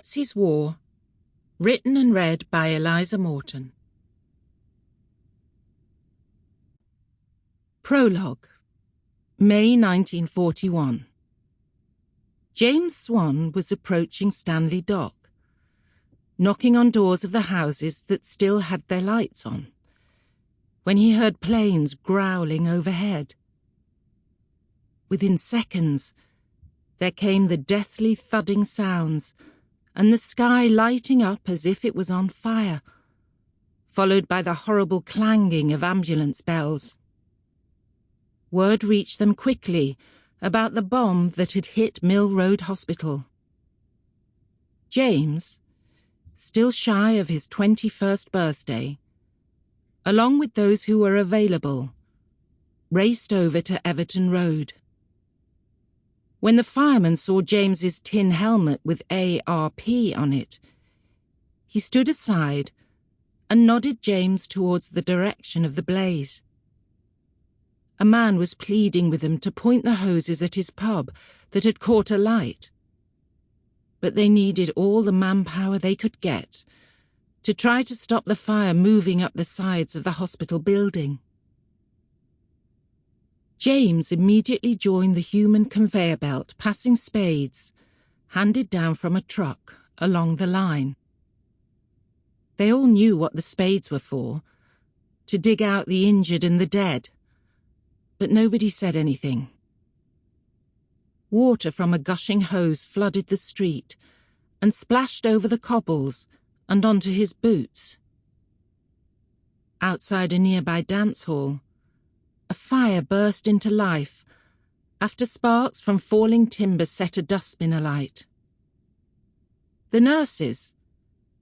Betsy's War, written and read by Eliza Morton. Prologue, May 1941. James Swan was approaching Stanley Dock, knocking on doors of the houses that still had their lights on, when he heard planes growling overhead. Within seconds, there came the deathly thudding sounds, and the sky lighting up as if it was on fire, followed by the horrible clanging of ambulance bells. Word reached them quickly about the bomb that had hit Mill Road Hospital. James, still shy of his 21st birthday, along with those who were available, raced over to Everton Road. When the fireman saw James's tin helmet with ARP on it, he stood aside and nodded James towards the direction of the blaze. A man was pleading with them to point the hoses at his pub that had caught alight. But they needed all the manpower they could get to try to stop the fire moving up the sides of the hospital building. James immediately joined the human conveyor belt passing spades, handed down from a truck, along the line. They all knew what the spades were for, to dig out the injured and the dead, but nobody said anything. Water from a gushing hose flooded the street and splashed over the cobbles and onto his boots. Outside a nearby dance hall, a fire burst into life after sparks from falling timber set a dustbin alight. The nurses,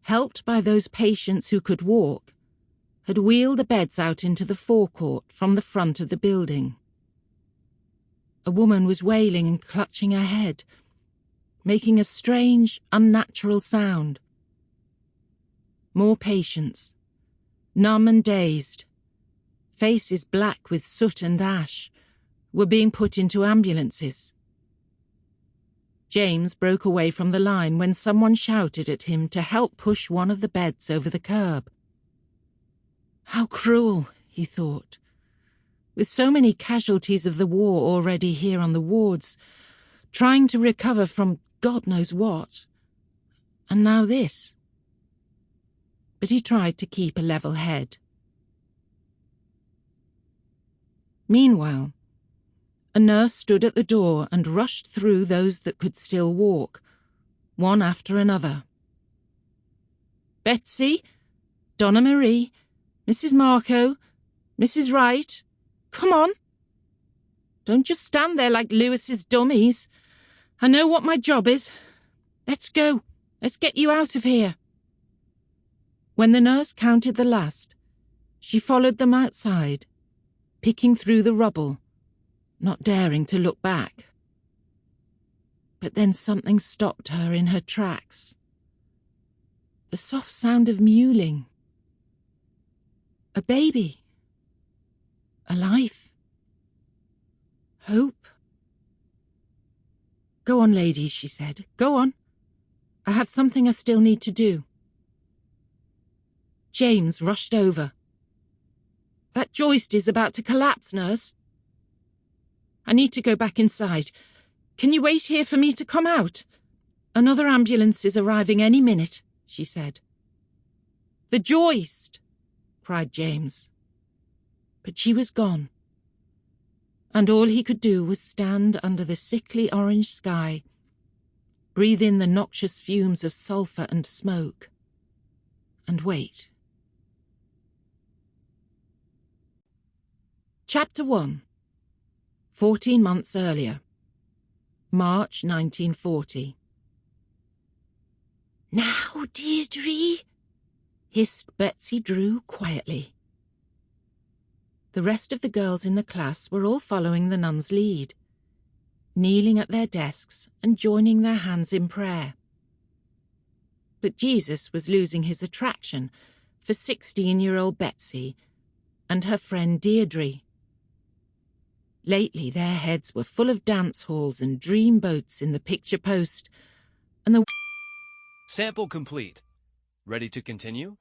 helped by those patients who could walk, had wheeled the beds out into the forecourt from the front of the building. A woman was wailing and clutching her head, making a strange, unnatural sound. More patients, numb and dazed, faces black with soot and ash, were being put into ambulances. James broke away from the line when someone shouted at him to help push one of the beds over the curb. How cruel, he thought, with so many casualties of the war already here on the wards, trying to recover from God knows what. And now this. But he tried to keep a level head. Meanwhile, a nurse stood at the door and rushed through those that could still walk, one after another. Betsy, Donna Marie, Mrs. Marco, Mrs. Wright, come on. Don't just stand there like Lewis's dummies. I know what my job is. Let's go. Let's get you out of here. When the nurse counted the last, she followed them outside, picking through the rubble, not daring to look back. But then something stopped her in her tracks. The soft sound of mewling. A baby. A life. Hope. Go on, ladies, she said. Go on. I have something I still need to do. James rushed over. That joist is about to collapse, nurse. I need to go back inside. Can you wait here for me to come out? Another ambulance is arriving any minute, she said. The joist, cried James. But she was gone, and all he could do was stand under the sickly orange sky, breathe in the noxious fumes of sulphur and smoke, and wait. Chapter 1. 14 months earlier. March 1940. Now, Deirdre, hissed Betsy Drew quietly. The rest of the girls in the class were all following the nun's lead, kneeling at their desks and joining their hands in prayer. But Jesus was losing his attraction for 16-year-old Betsy and her friend Deirdre. Lately their heads were full of dance halls and dream boats in the picture post, and the Sample complete. Ready to continue?